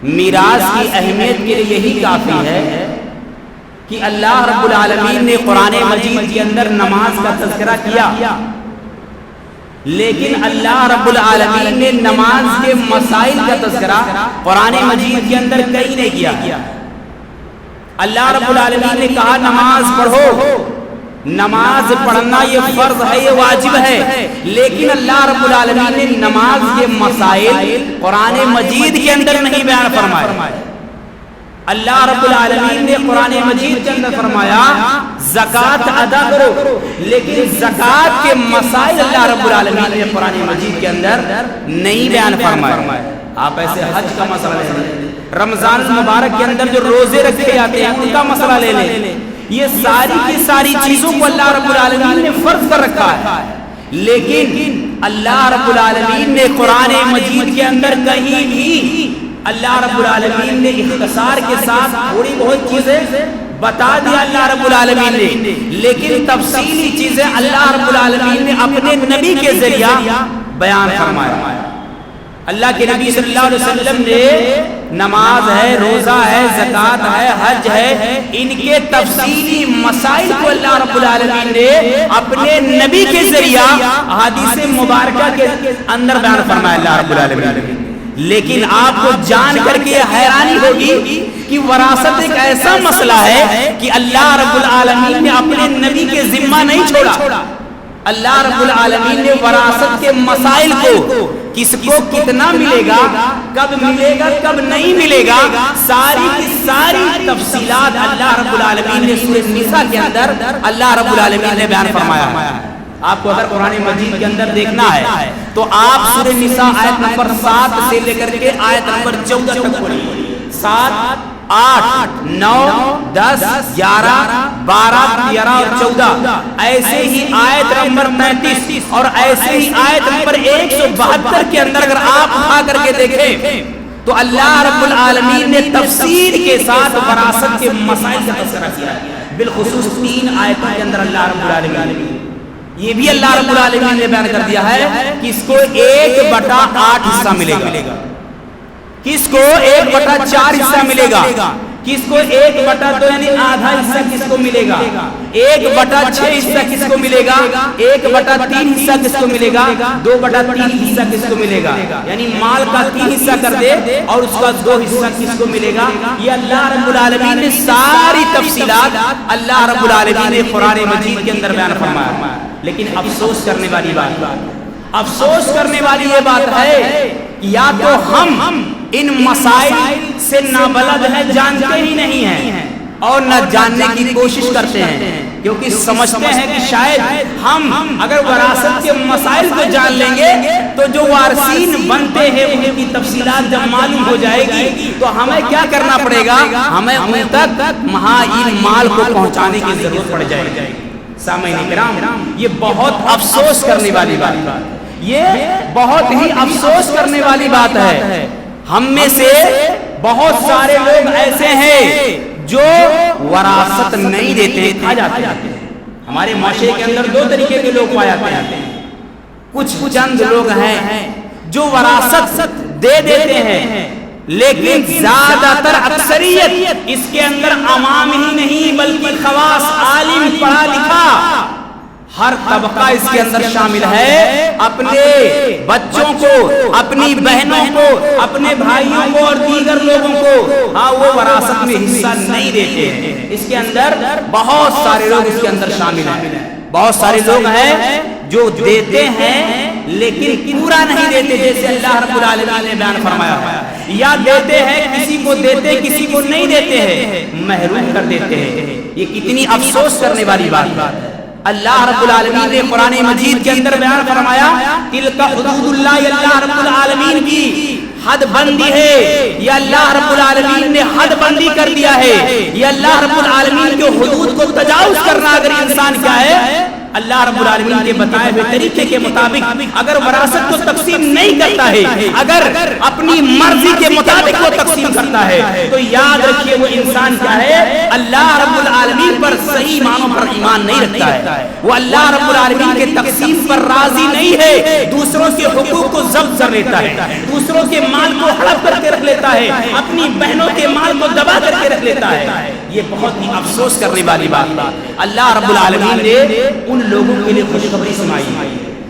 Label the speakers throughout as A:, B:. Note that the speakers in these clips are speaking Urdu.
A: میراث کی اہمیت کے لیے یہی کافی ہے کہ اللہ رب العالمین نے قرآن مجید کے اندر نماز کا تذکرہ کیا، لیکن اللہ رب العالمین نے نماز کے مسائل کا تذکرہ قرآن مجید کے اندر کہیں نہیں کیا۔ اللہ رب العالمین نے کہا نماز پڑھو، نماز پڑھنا یہ فرض ہے، یہ واجب ہے، لیکن اللہ رب العالمین نے نماز کے مسائل قرآن مجید کے اندر نہیں بیان فرمائے۔ اللہ رب العالمین نے قرآن مجید کے اندر فرمایا زکوٰۃ ادا کرو، لیکن زکوٰۃ کے مسائل اللہ رب العالمین نے قرآن مجید کے اندر نہیں بیان فرمائے۔ آپ ایسے حج کا مسئلہ لے لیں، رمضان المبارک کے اندر جو روزے رکھے جاتے ہیں ان کا مسئلہ لے لیں، یہ ساری کی ساری چیزوں کو اللہ رب العالمین نے فرض کر رکھا ہے، لیکن اللہ رب العالمین نے قرآن مجید کے اندر کہیں بھی اللہ رب العالمین نے اختصار کے ساتھ تھوڑی بہت چیزیں بتا دیا اللہ رب العالمین نے، لیکن تفصیلی چیزیں اللہ رب العالمین نے اپنے نبی کے ذریعہ بیان فرمایا۔ اللہ کے نبی صلی اللہ علیہ وسلم نے نماز ہے، روزہ ہے، زکوٰۃ ہے، حج ہے، ان کے تفصیلی مسائل کو اللہ رب العالمین نے اپنے نبی کے ذریعہ احادیث مبارکہ کے اندر بیان فرمایا اللہ رب العالمین۔ لیکن آپ کو جان کر کے حیرانی ہوگی کہ وراثت ایک ایسا مسئلہ ہے کہ اللہ رب العالمین نے اپنے نبی کے ذمہ نہیں چھوڑا۔ اللہ رب العالمین نے وراثت کے مسائل کو کس کو کتنا ملے گا، کب ملے گا، کب نہیں ملے گا، ساری کی ساری تفصیلات اللہ رب العالمین نے سورہ نساء کے اندر اللہ رب العالمین نے بیان فرمایا۔ آپ کو اگر قرآن مجید کے اندر دیکھنا ہے تو آپ سورہ نساء آیت نمبر 7 سے لے کر کے آیت نمبر 14 تک پڑھیے۔ 7 8 9 10 11 12 13 اور 14، ایسے ہی آیت نمبر 35 اور ایسے ہی آیت نمبر 172 کے اندر اگر آپ اٹھا کر کے دیکھیں تو اللہ رب العالمین نے تفصیل کے ساتھ وراثت کے مسائل کا تذکرہ کیا ہے۔ بالخصوص 3 آیتوں کے اندر اللہ رب العالمین یہ بھی اللہ رب العالمین نے بیان کر دیا ہے کہ اس کو 1/8 حصہ ملے گا، کس کو 1/4 حصہ ملے گا، کس کو 1/2 یعنی آدھا حصہ کس کو ملے گا، 1/6 حصہ کس کو ملے گا، 1/3 حصہ کس کو ملے گا، 2/3 حصہ کس کو ملے گا، یعنی مال کا 3 حصہ کر دے اور اس کا 2 حصہ کس کو ملے گا۔ یہ اللہ رب العالمین نے ساری تفصیلات اللہ رب العالمین نے قرآن مجید کے اندر بیان فرمایا۔ لیکن افسوس کرنے والی یہ بات ہے یا تو ہم ان مسائل سے نابلد ہیں، جانتے ہی نہیں ہیں، اور نہ جاننے کی کوشش کرتے ہیں، کیونکہ سمجھتے ہیں کہ شاید ہم اگر وراثت کے مسائل کو جان لیں گے تو جو وارثین بنتے ہیں ان کی تفصیلات جب معلوم ہو جائے گی تو ہمیں کیا کرنا پڑے گا، ہمیں ان تک ان مال کو پہنچانے کی ضرورت پڑ جائے گی۔ سامعین کرام، یہ بہت افسوس کرنے والی بات ہے، یہ بہت ہی افسوس کرنے والی بات ہے۔ ہم میں سے بہت سارے لوگ ایسے ہیں جو وراثت نہیں دیتے، کھا جاتے ہیں۔ ہمارے معاشرے کے اندر 2 طریقے کے لوگ پائے جاتے ہیں۔ کچھ چند لوگ ہیں جو وراثت دے دیتے ہیں، لیکن زیادہ تر اکثریت اس کے اندر عوام ہی نہیں بلکہ خواص، عالم، پڑھا لکھا ہر طبقہ اس کے اندر شامل ہے، اپنے بچوں کو، اپنی بہنوں کو، اپنے بھائیوں کو اور دیگر لوگوں کو وہ وراثت میں حصہ نہیں دیتے ہیں۔ اس کے اندر بہت سارے لوگ اس کے اندر شامل ہیں۔ بہت سارے لوگ ہیں جو دیتے ہیں لیکن پورا نہیں دیتے، جیسے اللہ رب العالمین نے بیان فرمایا ہے، یا دیتے ہیں کسی کو دیتے کسی کو نہیں دیتے ہیں، محروم کر دیتے ہیں۔ یہ کتنی افسوس کرنے والی بات ہے۔ اللہ رب العالمین نے قرآن مجید کے اندر بیان فرمایا تلک حدود اللہ، اللہ رب العالمین کی حد بندی ہے، یہ اللہ رب العالمین نے حد بندی کر دیا ہے۔ یہ اللہ رب العالمین کے حدود کو تجاوز کرنا اگر انسان کیا ہے، اللہ رب العالمین کے بتائے ہوئے طریقے کے مطابق اگر وراثت کو تقسیم نہیں کرتا ہے، اگر اپنی مرضی کے مطابق وہ تقسیم کرتا کرتا ہے تو یاد رکھیے وہ انسان کیا ہے؟ اللہ رب العالمین پر صحیح معنوں پر ایمان نہیں رکھتا ہے، وہ اللہ رب العالمین کے تقسیم پر راضی نہیں ہے، دوسروں کے حقوق کو ضبط کر لیتا ہے، دوسروں کے مال کو ہڑپ کر کے رکھ لیتا ہے، اپنی بہنوں کے مال کو دبا کر کے رکھ لیتا ہے۔ یہ بہت ہی افسوس کرنے والی بات ہے۔ اللہ رب العالمین نے ان لوگوں کے لیے خوشخبری سنائی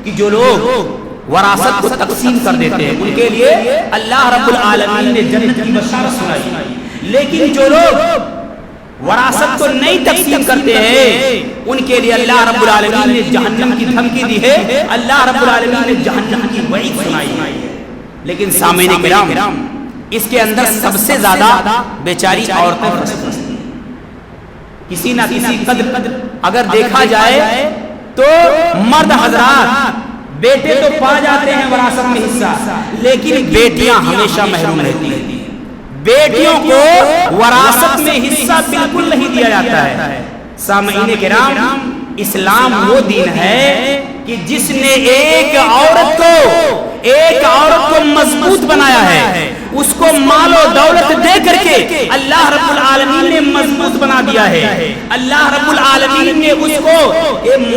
A: کہ جو لوگ وراثت کو تقسیم کر دیتے ہیں ان کے لیے اللہ رب العالمین نے جنت کی بشارت سنائی، لیکن جو لوگ وراثت کو نہیں تقسیم کرتے ہیں ان کے لیے اللہ رب العالمین نے جہنم کی دھمکی دی ہے، اللہ رب العالمین نے جہنم کی وعید سنائی۔ لیکن سامعین کرام، اس کے اندر سب سے زیادہ بیچاری عورتیں پھنستی ہیں۔ کسی نہ کسی قدر اگر دیکھا جائے تو مرد حضرات بیٹے تو پا جاتے ہیں وراثت میں حصہ، لیکن بیٹیاں ہمیشہ محروم رہتی ہیں۔ بیٹیوں کو وراثت میں حصہ بالکل نہیں دیا جاتا ہے۔ سامعین کرام، اسلام وہ دین ہے کہ جس نے ایک عورت کو مضبوط بنایا ہے، اس کو مال و دولت دے کر کے اللہ رب العالمین نے مضبوط بنا دیا ہے۔ اللہ رب العالمین نے اس کو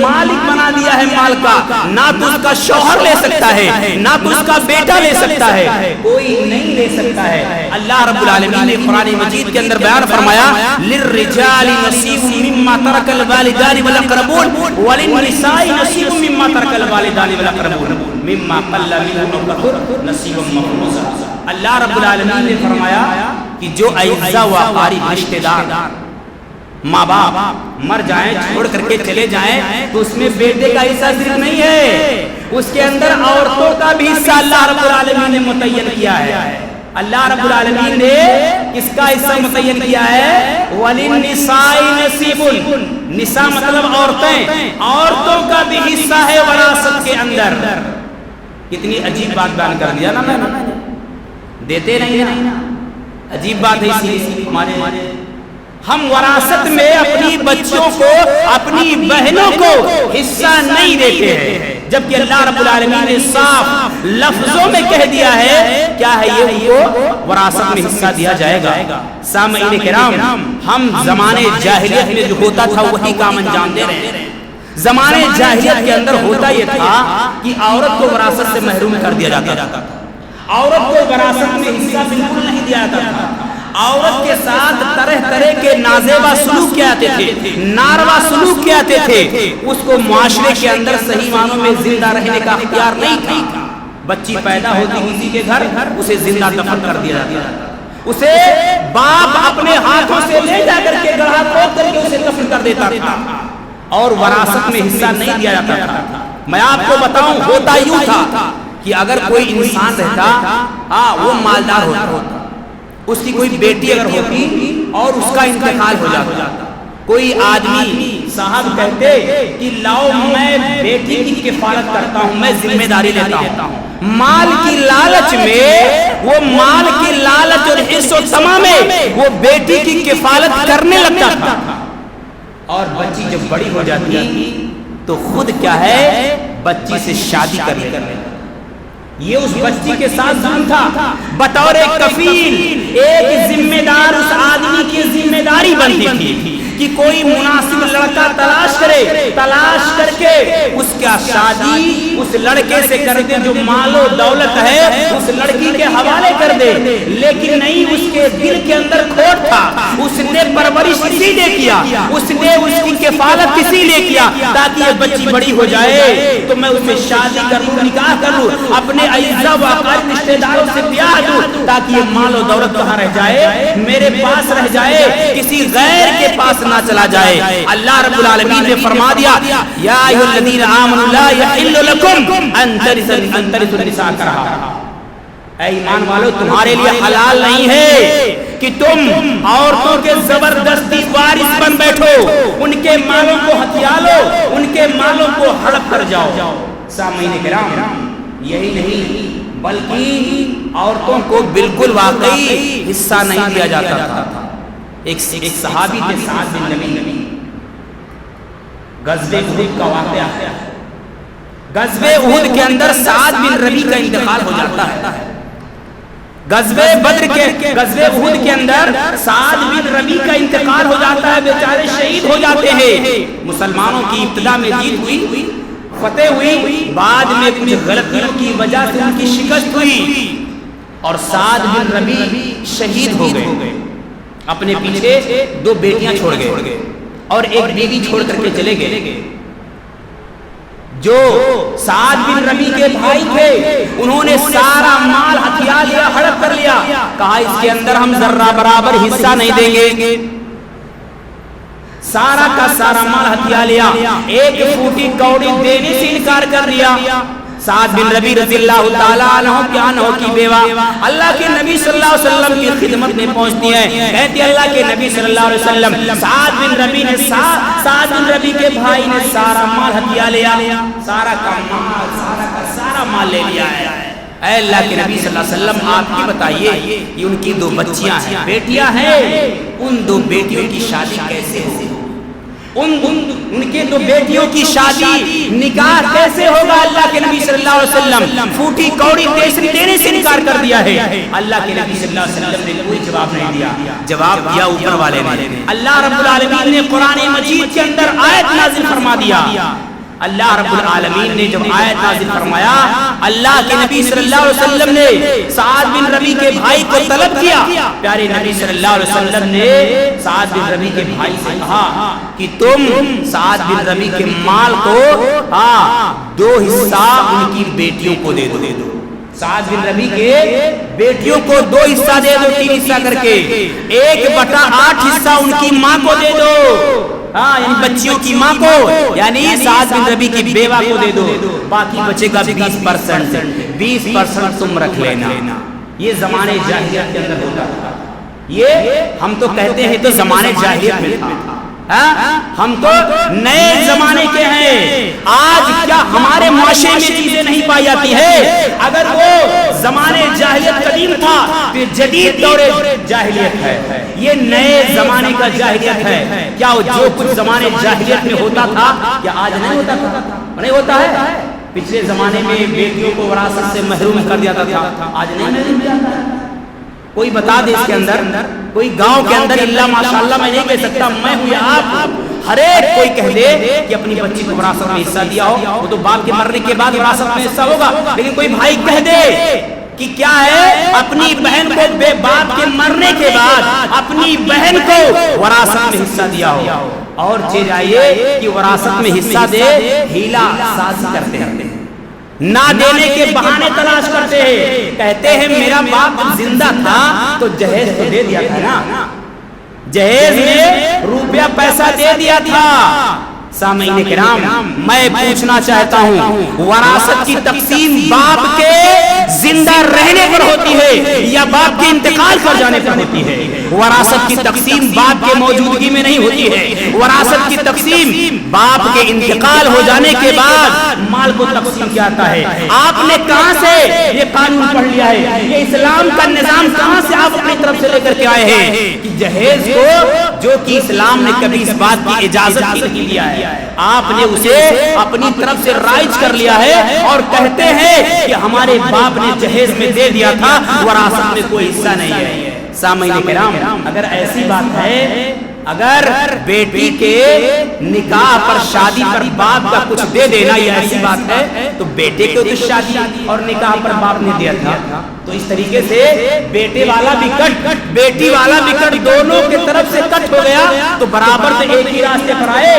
A: مالک بنا دیا ہے مال کا، نہ تو اس کا شوہر لے سکتا ہے، نہ تو اس کا بیٹا لے سکتا ہے، کوئی نہیں لے سکتا ہے۔ اللہ رب العالمین نے قرآن مجید کے اندر بیان فرمایا للرجال نصیب مما ترک الوالدان والاقربون وللنساء نصیب مما ترک الوالدان والاقربون مما قل منه او كثر نصیبا مفروضا۔ اللہ رب العالمین نے فرمایا کہ جو اعزا و اقارب رشتہ دار ماں باپ مر جائیں، چھوڑ کر کے چلے جائیں، تو اس میں بیٹے کا حصہ صرف نہیں ہے، اس کے اندر عورتوں کا بھی حصہ اللہ رب العالمین نے متعین کیا ہے۔ اللہ رب العالمین نے کس کا حصہ متعین کیا ہے؟ وَلِلنِّسَاءِ نَصِيبٌ، نساء مطلب عورتوں کا بھی حصہ ہے وراثت کے اندر۔ کتنی عجیب بات بیان کر دیا نا میں نے، دیتے نہیں نا، عجیب بات ہے۔ اسی ہمارے ہم وراثت میں اپنی بچوں کو، اپنی بہنوں کو حصہ نہیں دیتے ہیں، جبکہ اللہ رب العالمین نے صاف لفظوں میں کہہ دیا ہے کیا ہے یہ ان کو وراثت میں حصہ دیا جائے گا۔ سامعین کرام، ہم زمانے جاہلیت میں جو ہوتا تھا وہی کام انجام دے رہے ہیں۔ زمانے جاہلیت کے اندر ہوتا یہ تھا کہ عورت کو وراثت سے محروم کر دیا جاتا تھا، عورت کو وراثت میں حصہ بالکل نہیں دیا جاتا تھا، عورت کے ساتھ طرح طرح کے نازیبا سلوک کیا آتے تھے، ناروا سلوک کیا آتے تھے، اس کو معاشرے کے اندر صحیح معنوں میں زندہ رہنے کا اختیار نہیں تھا۔ بچی پیدا ہوتی کسی کے گھر، اسے زندہ دفن کر دیا جاتا تھا، اسے باپ اپنے ہاتھوں سے لے جا کر کے گڑھا کھود کر کے اسے دفن کر دیتا تھا، اور وراثت میں حصہ نہیں دیا جاتا تھا۔ میں آپ کو بتاؤں ہوتا یوں تھا کہ اگر کوئی انسان رہتا، وہ مالدار ہوتا، اس کی کوئی بیٹی اگر ہوتی اور اس کا انتقال ہو جاتا، کوئی آدمی صاحب کہتے کہ لاؤ میں بیٹی کی کفالت کرتا ہوں، میں ذمہ داری لیتا ہوں، مال کی لالچ میں، وہ مال کی لالچ اور حص و تمام میں وہ بیٹی کی کفالت کرنے لگتا تھا، اور بچی جب بڑی ہو جاتی تو خود کیا ہے بچی سے شادی کر لیتا۔ یہ اس بچی کے ساتھ ظلم تھا۔ بطور کفیل ایک ذمہ دار اس آدمی کی ذمہ داری بنتی تھی کہ کوئی مناسب لڑکا تلاش کرے، تلاش کر کے اس کا شادی اس لڑکے سے کر دے جو مال و دولت ہے اس لڑکی کے حوالے کر دے، لیکن نہیں، اس کے دل کے اندر کھوٹ تھا، اس نے پرورش اسی لیے کیا، اس نے اس کی کفالت اسی لیے کیا تاکہ یہ بچی بڑی ہو جائے تو میں اس سے شادی کر لوں، نکاح کر لوں، اپنے اعزا و اقارب رشتہ داروں سے بیاہ دوں تاکہ یہ مال و دولت کہاں رہ جائے، میرے پاس رہ جائے، کسی غیر کے پاس نہ چلا جائے۔ اللہ رب العالمین نے فرما دیا یا ایھا الذین آمنوا لا یحل لکم ان ترثوا النساء کرہا، اے ایمان والو تمہارے لیے حلال نہیں ہے کہ تم عورتوں کے زبردستی وارث بن بیٹھو، ان کے مالوں کو ہتھیا لو، ان کے مالوں کو ہڑپ کر جاؤ۔ سامعین کرام، یہی نہیں بلکہ عورتوں کو بالکل واقعی حصہ نہیں دیا جاتا تھا۔ ایک صحابی تھے سعد بن نبی، غزوہ احد کا واقعہ ہے، غزوہ احد کے اندر سعد بن ربی کا انتقال ہو جاتا ہے، غزوہ بدر کے غزوہ احد کے اندر سعد بن ربیع کا انتقال ہو جاتا ہے، بیچارے شہید ہو جاتے ہیں۔ مسلمانوں کی ابتدا میں جیت ہوئی، فتح ہوئی، بعد میں کچھ غلطیوں کی وجہ سے ان کی شکست ہوئی اور سعد بن ربیع شہید ہو گئے، اپنے پیچھے 2 بیٹیاں چھوڑ گئے اور ایک بیوی چھوڑ کر کے چلے گئے۔ جو سعد بن ربیع کے بھائی تھے انہوں نے سارا مال ہتھیار لیا، ہڑپ کر لیا، کہا اس کے اندر ہم ذرہ برابر حصہ نہیں دیں گے۔ سارا کا سارا مال ہتھیار لیا، ایک فوٹی کوڑی دینے سے انکار کر دیا۔ سعد بن ربیع رضی اللہ تعالیٰ عنہ کیا عنہ کی بیوہ اللہ کے نبی صلی اللہ علیہ وسلم کی خدمت میں پہنچتی ہے، کہتی ہے اللہ کے نبی صلی اللہ علیہ وسلم سعد بن ربیع کے بھائی نے سارا مال ہتھیار لیا، سارا کا سارا مال لے لیا ہے۔ اے اللہ کے نبی صلی اللہ علیہ وسلم آپ کی بتائیے یہ ان کی 2 بچیاں ہیں، بیٹیاں ہیں، ان 2 بیٹیوں کی شادی کیسے ہوگی؟ ان کے 2 بیٹیوں کی شادی نکاح کیسے ہوگا؟ اللہ کے نبی صلی اللہ علیہ وسلم پھوٹی کوڑی دینے سے انکار کر دیا ہے۔ اللہ کے نبی صلی اللہ علیہ وسلم نے کوئی جواب نہیں دیا، جواب دیا اوپر والے نے۔ اللہ رب العالمین نے قرآن مجید کے اندر آیت نازل فرما دیا۔ اللہ رب العالمین نے جب آیت نازل فرمایا، اللہ کے نبی صلی اللہ علیہ وسلم نے سعد بن ربیع کے بھائی کو طلب کیا، پیارے نبی صلی اللہ علیہ وسلم نے سعد بن ربیع کے بھائی سے کہا کہ تم سعد بن ربیع کے مال کو 2 حصہ ان کی بیٹیوں کو دے دو۔ سعد بن ربیع کے بیٹیوں کو 2 حصہ دے دو، 3 حصہ کر کے 1/8 حصہ ان کی ماں کو دے دو، ان بچیوں کی ماں کو، یعنی سعد بن ربیع کی بیوہ کو دے دو، باقی بچے گا 20% تم رکھ لینا۔ یہ زمانے جاہلیت کے اندر ہوتا تھا، یہ ہم تو کہتے ہیں تو زمانے جاہلیت میں تھا، ہم تو نئے زمانے کے ہیں۔ آج کیا ہمارے معاشرے میں چیزیں نہیں پائی جاتی ہے؟ اگر وہ زمانے جاہلیت قدیم تھا تو یہ جدید دور جاہلیت ہے، یہ نئے زمانے کا جاہلیت ہے۔ کیا جو کچھ زمانے جاہلیت میں ہوتا تھا کیا آج نہیں ہوتا تھا؟ نہیں ہوتا ہے۔ پچھلے زمانے میں بیٹیوں کو وراثت سے محروم کر دیا تھا، آج نہیں محروم کیا جاتا ہے۔ کوئی بتا دے اس کے اندر، کوئی گاؤں کے اندر، اللہ ماشاءاللہ میں نہیں کہہ سکتا میں ہوں یا آپ، ہر ایک کوئی کہہ دے کہ اپنی بچی کو وراثت میں حصہ دیا ہو، وہ تو باپ کے مرنے کے بعد وراثت میں حصہ ہوگا، لیکن کوئی بھائی کہہ دے کہ کیا ہے اپنی بہن کو بے باپ کے مرنے کے بعد اپنی بہن کو وراثت میں حصہ دیا ہو، اور چیز آئیے کہ وراثت میں حصہ دے ہیلا سازی کرتے ہیں، نہ دینے کے بہانے تلاش کرتے ہیں، کہتے ہیں میرا باپ زندہ تھا تو جہیز تو دے دیا تھا نا، جہیز میں روپیہ پیسہ دے دیا تھا۔ سامعین کرام میں پوچھنا چاہتا ہوں وراثت کی تقسیم باپ کے زندہ رہنے پر ہوتی ہے یا باپ کے انتقال کر جانے پر ہوتی ہے؟ وراثت کی تقسیم باپ کے موجودگی میں نہیں ہوتی ہے، وراثت کی تقسیم باپ کے انتقال ہو جانے کے بعد مال کو تقسیم کیا جاتا ہے۔ آپ نے کہاں سے یہ قانون پڑھ لیا ہے؟ یہ اسلام کا نظام کہاں سے آپ اپنی طرف سے لے کر کے آئے ہیں کہ جہیز کو، جو کہ اسلام نے کبھی اس بات کی اجازت ہی نہیں دیا ہے، آپ نے اسے اپنی طرف سے رائج کر لیا ہے اور کہتے ہیں کہ ہمارے باپ نے جہیز میں دے دیا تھا، وراثت میں کوئی حصہ نہیں ہے۔ سامعین کرام اگر ایسی بات ہے، اگر بیٹی کے نکاح پر، شادی پر باپ کا کچھ دے دینا یہ ایسی بات ہے، تو بیٹے کو تو شادی اور نکاح پر باپ نے دیا تھا، تو اس طریقے سے بیٹے والا بھی کٹ، بیٹی والا بھی کٹ، دونوں کی طرف سے کٹ ہو گیا تو برابر سے ایک ہی راستے پر آئے،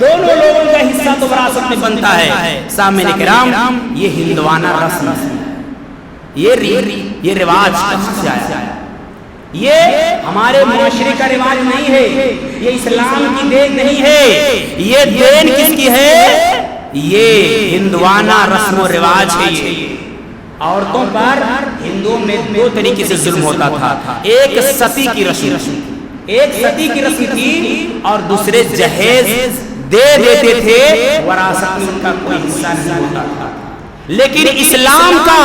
A: دونوں لوگوں کا حصہ تو وراثت میں بنتا ہے۔ سامعین کرام یہ ہندوانہ رسم، یہ رواج کہاں سے آیا؟ یہ ہمارے معاشرے کا رواج نہیں ہے، یہ اسلام کی دین نہیں ہے، یہ دین کس کی ہے؟ یہ ہندوانہ رسم و رواج ہے۔ یہ عورتوں پر ہندوؤں میں 2 طریقے سے ظلم ہوتا تھا، ایک ستی کی رسم، ایک ستی کی رسم تھی اور دوسرے جہیز دے دیتے تھے، وراثت میں ان کا کوئی حصہ نہیں ہوتا تھا۔ لیکن اسلام کا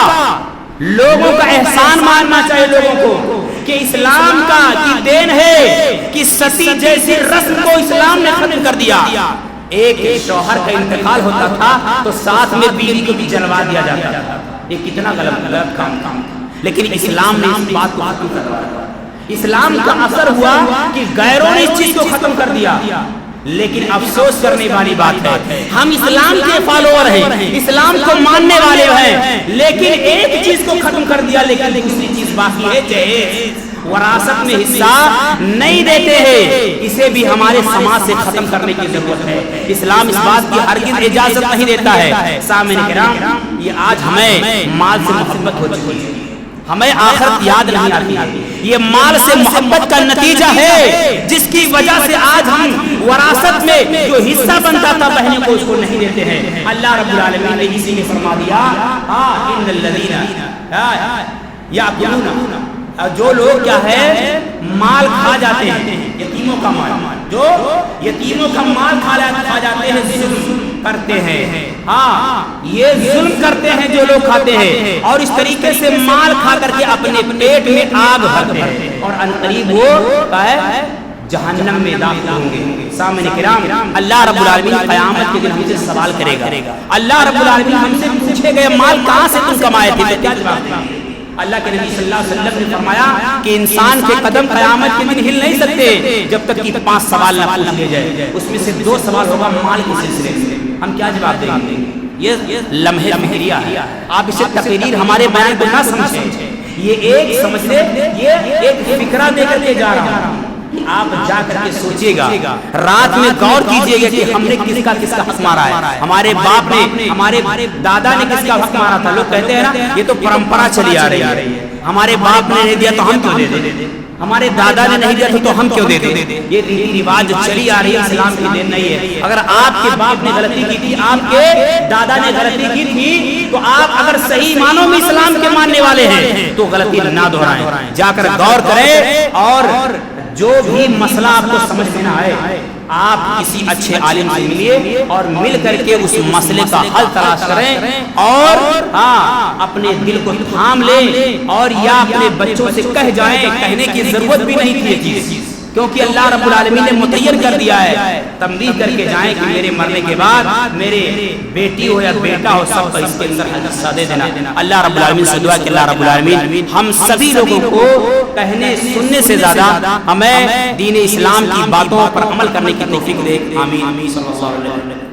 A: لوگوں کا احسان ماننا چاہیے لوگوں کو کہ اسلام کا کی دین ہے کہ ستی جیسی رسم کو اسلام نے ختم کر دیا۔ ایک شوہر کا انتقال ہوتا تھا تو ساتھ میں بیوی کو بھی جلوا دیا جاتا تھا، یہ کتنا غلط کام تھا۔ لیکن اسلام نے اس بات کو ختم کر دیا. اسلام کا اثر ہوا کہ غیروں نے اس چیز کو ختم کر دیا. لیکن افسوس کرنے والی بات ہے ہم اسلام کے فالوور ہیں, اسلام کو ماننے والے ہیں, لیکن ایک چیز کو ختم کر دیا, لیکن دوسری چیز باقی ہے. جہیز وراثت میں حصہ نہیں دیتے ہیں, اسے بھی ہمارے سماج سے ختم کرنے کی ضرورت ہے. اسلام اس بات کی ہرگز اجازت نہیں دیتا ہے. سامعین کرام, یہ آج ہمیں مال سے محبت ہو چکی ہے, ہمیں آخرت یاد نہیں آتی. یہ مال سے محبت کا نتیجہ ہے جس کی وجہ سے آج ہم وراثت میں جو حصہ بنتا تھا بہنوں کو اس کو نہیں دیتے ہیں. اللہ رب العالمین نے اسی نے فرما دیا, ان الذین یاکلون, جو لوگ کیا ہے مال کھا جاتے ہیں, یتیموں کا مال, جو یتیموں کا مال کھا جاتے ہیں, ظلم کرتے ہیں. ہاں, یہ ظلم کرتے ہیں جو لوگ کھاتے ہیں, اور اس طریقے سے مال کھا کر کے اپنے پیٹ میں آگ بھرتے ہیں, اور عنقریب وہ جہنم میں داخل ہوں گے. سامعین کرام, اللہ رب العالمین قیامت کے دن ہم سے سوال کرے گا. اللہ رب العالمین ہم سے پوچھے گا مال کہاں سے تم کمائے تھے, تو کیا جواب دیں گے؟ اللہ کے نبی صلی اللہ علیہ وسلم نے فرمایا کہ انسان کے قدم قیامت کے دن ہل نہیں سکتے جب تک کہ 5 سوال نہ پوچھ لیے جائے. اس میں سے 2 سوال ہوگا مال کے سلسلے میں. ہم کیا جواب دیں گے؟ یہ لمحے فکریہ ہے, آپ اسے تقریر ہمارے بیان کو نہ سمجھیں, یہ ایک سمجھ لے, یہ ایک فکرہ دے کر کے جا رہا ہوں. آپ جا کر کے سوچئے گا, رات میں غور کیجئے گا کہ ہم نے کس کا حق مارا ہے. ہمارے باپ نے, ہمارے دادا نے کس کا حق مارا تھا. لوگ کہتے ہیں نا یہ تو پرمپرا چلی آ رہی ہے, ہمارے باپ نے نہیں دیا تو ہم کیوں دے دیں, ہمارے دادا نے نہیں دیا تو ہم کیوں دے دیں. یہ ریتی رواج جو چلی آ رہی ہے اسلام کی دین نہیں ہے. اگر آپ کے باپ نے غلطی کی تھی, آپ کے دادا نے غلطی کی تھی, تو آپ اگر صحیح معنوں میں اسلام کے ماننے والے ہیں تو غلطی نہ دہرائیں, جا کر غور کریں, اور جو بھی مسئلہ آپ کو سمجھ میں نہ آئے آپ کسی اچھے عالم سے ملیے اور مل کر کے اس مسئلے کا حل تلاش کریں, اور اپنے دل کو تھام لیں, اور یا اپنے بچوں سے کہہ جائیں. کہنے کی ضرورت بھی نہیں تھی یہ چیز, کیونکہ اللہ رب العالمین نے متعین کر دیا ہے. تنبیہ کر کے جائیں کہ میرے مرنے کے بعد میرے بیٹی ہو یا بیٹا ہو, سب کو اس کے اندر حصہ دے دینا. اللہ رب العالمین سے دعا کہ اللہ رب العالمین ہم سبھی لوگوں کو کہنے سننے سے زیادہ ہمیں دین اسلام کی باتوں پر عمل کرنے کی توفیق دے. آمین. صلی اللہ علیہ وسلم.